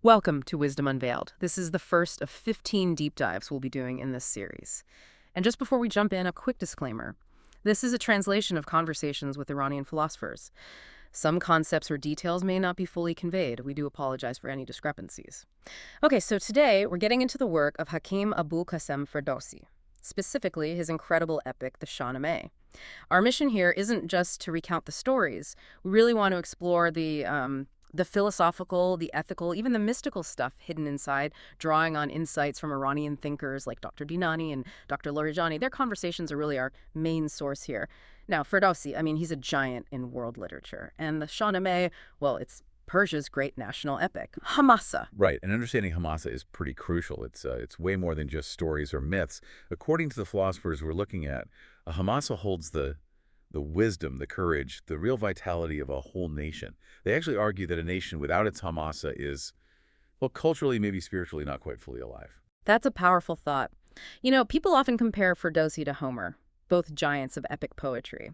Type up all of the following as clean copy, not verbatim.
Welcome to Wisdom Unveiled. This is the first of 15 deep dives we'll be doing in this series. And just before we jump in, a quick disclaimer. This is a translation of conversations with Iranian philosophers. Some concepts or details may not be fully conveyed. We do apologize for any discrepancies. Okay, so today we're getting into the work of Hakim Abul Qasim Ferdowsi, specifically his incredible epic, the Shahnameh. Our mission here isn't just to recount the stories. We really want to explore the philosophical, the ethical, even the mystical stuff hidden inside, drawing on insights from Iranian thinkers like Dr. Dinani and Dr. Larijani. Their conversations are really our main source here. Now, Ferdowsi, he's a giant in world literature. And the Shahnameh, well, it's Persia's great national epic, Hamasa. Right, and understanding Hamasa is pretty crucial. It's way more than just stories or myths. According to the philosophers we're looking at, a Hamasa holds the wisdom, the courage, the real vitality of a whole nation. They actually argue that a nation without its Hamasa is, well, culturally, maybe spiritually, not quite fully alive. That's a powerful thought. You know, people often compare Ferdowsi to Homer, both giants of epic poetry.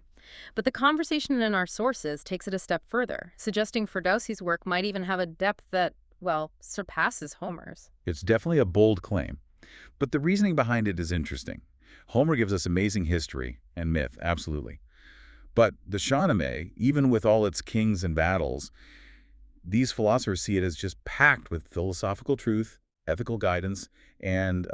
But the conversation in our sources takes it a step further, suggesting Ferdowsi's work might even have a depth that, well, surpasses Homer's. It's definitely a bold claim, but the reasoning behind it is interesting. Homer gives us amazing history and myth, absolutely. But the Shahnameh, even with all its kings and battles, these philosophers see it as just packed with philosophical truth, ethical guidance, and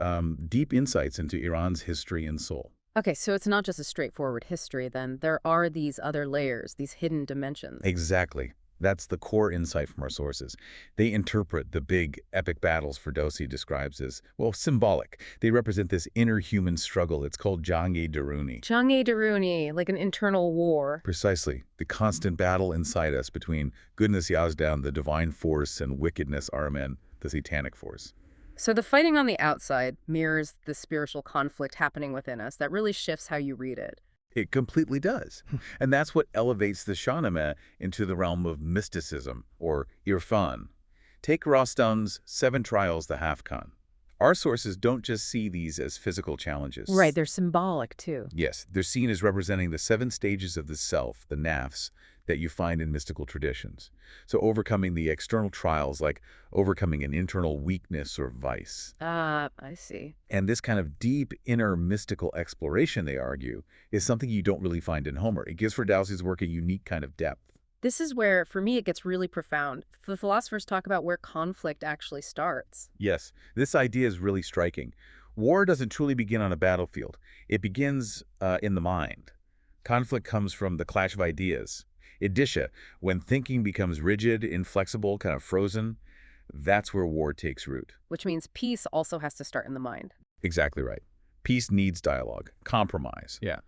deep insights into Iran's history and soul. Okay, so it's not just a straightforward history, then. There are these other layers, these hidden dimensions. Exactly. That's the core insight from our sources. They interpret the big epic battles Ferdowsi describes as, well, symbolic. They represent this inner human struggle. It's called Jang-e-Daruni. Jang-e-Daruni, like an internal war. Precisely. The constant battle inside us between goodness Yazdan, the divine force, and wickedness Ahriman, the satanic force. So the fighting on the outside mirrors the spiritual conflict happening within us that really shifts how you read it. It completely does. And that's what elevates the Shahnameh into the realm of mysticism, or Irfan. Take Rostam's Seven Trials the Half-Khan. Our sources don't just see these as physical challenges. Right, they're symbolic, too. Yes, they're seen as representing the 7 stages of the self, the nafs, that you find in mystical traditions. So overcoming the external trials, like overcoming an internal weakness or vice. Ah, I see. And this kind of deep inner mystical exploration, they argue, is something you don't really find in Homer. It gives Ferdowsi's work a unique kind of depth. This is where, for me, it gets really profound. The philosophers talk about where conflict actually starts. Yes, this idea is really striking. War doesn't truly begin on a battlefield. It begins in the mind. Conflict comes from the clash of ideas. Idisha, when thinking becomes rigid, inflexible, kind of frozen, that's where war takes root. Which means peace also has to start in the mind. Exactly right. Peace needs dialogue, compromise. Yeah.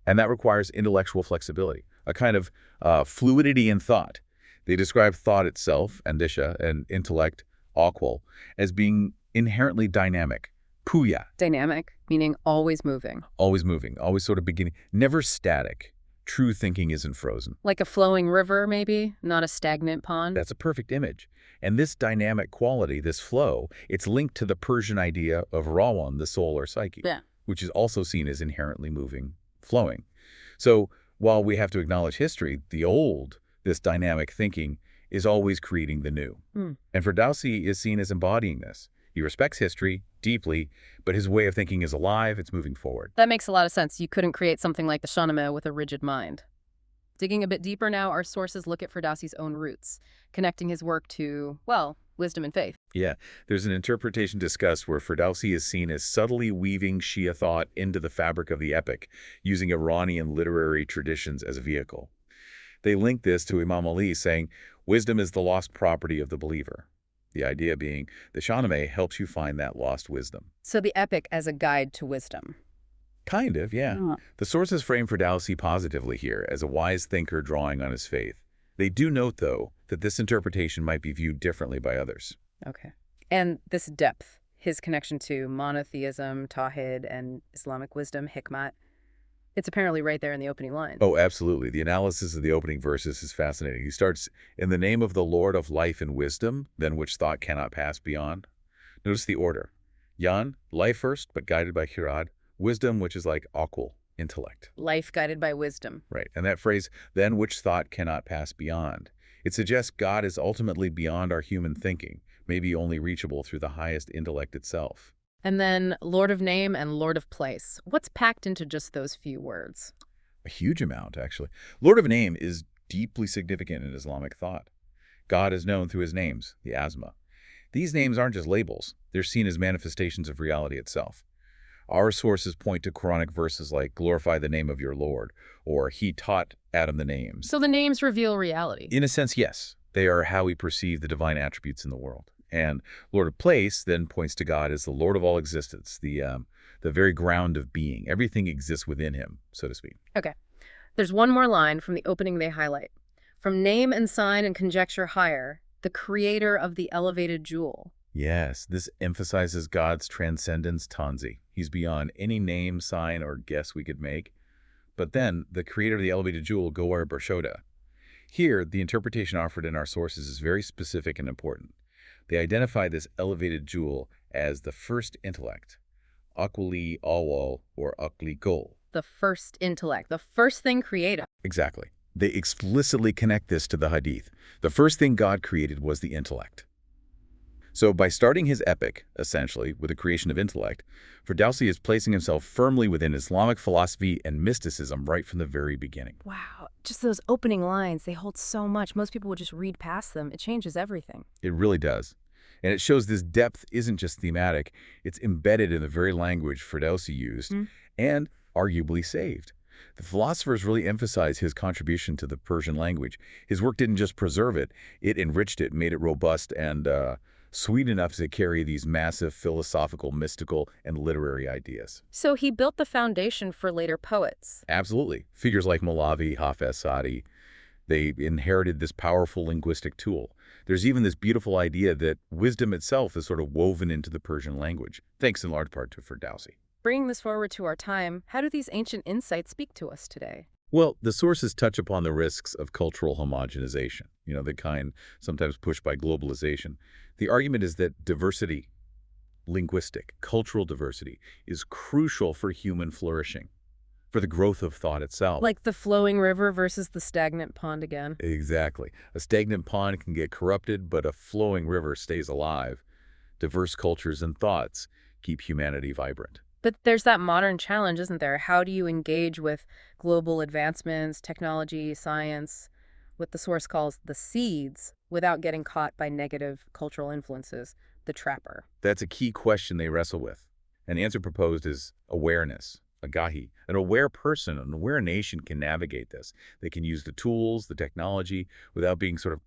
And that requires intellectual flexibility, a kind of fluidity in thought. They describe thought itself, andisha, and intellect, akwal, as being inherently dynamic, puya. Dynamic, meaning always moving. Always moving, always sort of beginning, never static. True thinking isn't frozen. Like a flowing river, maybe, not a stagnant pond? That's a perfect image. And this dynamic quality, this flow, it's linked to the Persian idea of Rawan, the soul or psyche, which is also seen as inherently moving, flowing. So while we have to acknowledge history, the old, this dynamic thinking, is always creating the new. And Ferdowsi is seen as embodying this. He respects history deeply, but his way of thinking is alive, it's moving forward. That makes a lot of sense. You couldn't create something like the Shahnameh with a rigid mind. Digging a bit deeper now, our sources look at Ferdowsi's own roots, connecting his work to, well, wisdom and faith. Yeah, there's an interpretation discussed where Ferdowsi is seen as subtly weaving Shia thought into the fabric of the epic, using Iranian literary traditions as a vehicle. They link this to Imam Ali saying, wisdom is the lost property of the believer. The idea being, the Shahnameh helps you find that lost wisdom. So the epic as a guide to wisdom. Kind of, yeah. The sources frame Ferdowsi positively here as a wise thinker drawing on his faith. They do note, though, that this interpretation might be viewed differently by others. Okay. And this depth, his connection to monotheism, tawhid, and Islamic wisdom, Hikmah, it's apparently right there in the opening line. Oh, absolutely. The analysis of the opening verses is fascinating. He starts, in the name of the Lord of life and wisdom, than which thought cannot pass beyond. Notice the order. Yan, life first, but guided by Hirad. Wisdom, which is like akwal, intellect. Life guided by wisdom. Right. And that phrase, than which thought cannot pass beyond. It suggests God is ultimately beyond our human thinking, may be only reachable through the highest intellect itself. And then Lord of Name and Lord of Place. What's packed into just those few words? A huge amount, actually. Lord of Name is deeply significant in Islamic thought. God is known through his names, the Asma. These names aren't just labels. They're seen as manifestations of reality itself. Our sources point to Quranic verses like, glorify the name of your Lord, or he taught Adam the names. So the names reveal reality. In a sense, yes. They are how we perceive the divine attributes in the world. And Lord of Place then points to God as the Lord of all existence, the very ground of being. Everything exists within him, so to speak. Okay. There's one more line from the opening they highlight. From name and sign and conjecture higher, the creator of the elevated jewel. Yes, this emphasizes God's transcendence tanzi. He's beyond any name, sign, or guess we could make. But then, the creator of the elevated jewel, Goar Bershoda. Here, the interpretation offered in our sources is very specific and important. They identify this elevated jewel as the first intellect, Aqli Awal or Aqli Gol. The first intellect, the first thing created. Exactly. They explicitly connect this to the Hadith. The first thing God created was the intellect. So by starting his epic, essentially, with the creation of intellect, Ferdowsi is placing himself firmly within Islamic philosophy and mysticism right from the very beginning. Wow, just those opening lines, they hold so much. Most people would just read past them. It changes everything. It really does. And it shows this depth isn't just thematic, it's embedded in the very language Ferdowsi used and arguably saved. The philosophers really emphasize his contribution to the Persian language. His work didn't just preserve it, it enriched it, made it robust and sweet enough to carry these massive philosophical, mystical, and literary ideas. So he built the foundation for later poets. Absolutely. Figures like Malavi, Hafez Sadi, they inherited this powerful linguistic tool. There's even this beautiful idea that wisdom itself is sort of woven into the Persian language, thanks in large part to Ferdowsi. Bringing this forward to our time, how do these ancient insights speak to us today? Well, the sources touch upon the risks of cultural homogenization, the kind sometimes pushed by globalization. The argument is that diversity, linguistic, cultural diversity, is crucial for human flourishing, for the growth of thought itself. Like the flowing river versus the stagnant pond again. Exactly. A stagnant pond can get corrupted, but a flowing river stays alive. Diverse cultures and thoughts keep humanity vibrant. But there's that modern challenge, isn't there? How do you engage with global advancements, technology, science, what the source calls the seeds, without getting caught by negative cultural influences, the trapper? That's a key question they wrestle with. An answer proposed is awareness, agahi. An aware person, an aware nation can navigate this. They can use the tools, the technology, without being sort of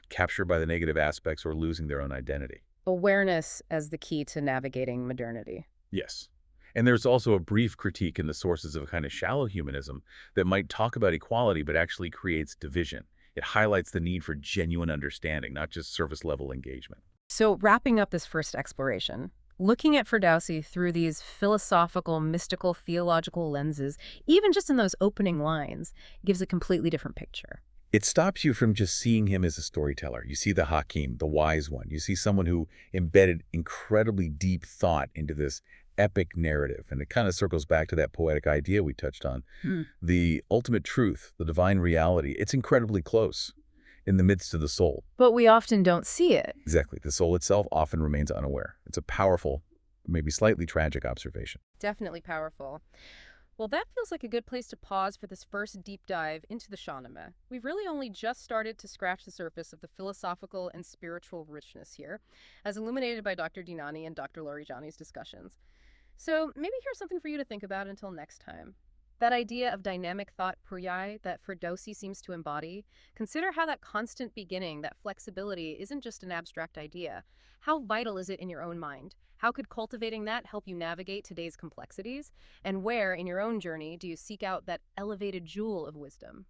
captured by the negative aspects or losing their own identity. Awareness as the key to navigating modernity. Yes. And there's also a brief critique in the sources of a kind of shallow humanism that might talk about equality but actually creates division. It highlights the need for genuine understanding, not just surface-level engagement. So wrapping up this first exploration, looking at Ferdowsi through these philosophical, mystical, theological lenses, even just in those opening lines, gives a completely different picture. It stops you from just seeing him as a storyteller. You see the Hakim, the wise one. You see someone who embedded incredibly deep thought into this epic narrative. And it kind of circles back to that poetic idea we touched on. The ultimate truth, the divine reality, it's incredibly close in the midst of the soul. But we often don't see it. Exactly. The soul itself often remains unaware. It's a powerful, maybe slightly tragic observation. Definitely powerful. Well, that feels like a good place to pause for this first deep dive into the Shahnameh. We've really only just started to scratch the surface of the philosophical and spiritual richness here, as illuminated by Dr. Dinani and Dr. Larijani's discussions. So maybe here's something for you to think about until next time. That idea of dynamic thought puriyai that Ferdowsi seems to embody, consider how that constant beginning, that flexibility, isn't just an abstract idea. How vital is it in your own mind? How could cultivating that help you navigate today's complexities? And where, in your own journey, do you seek out that elevated jewel of wisdom?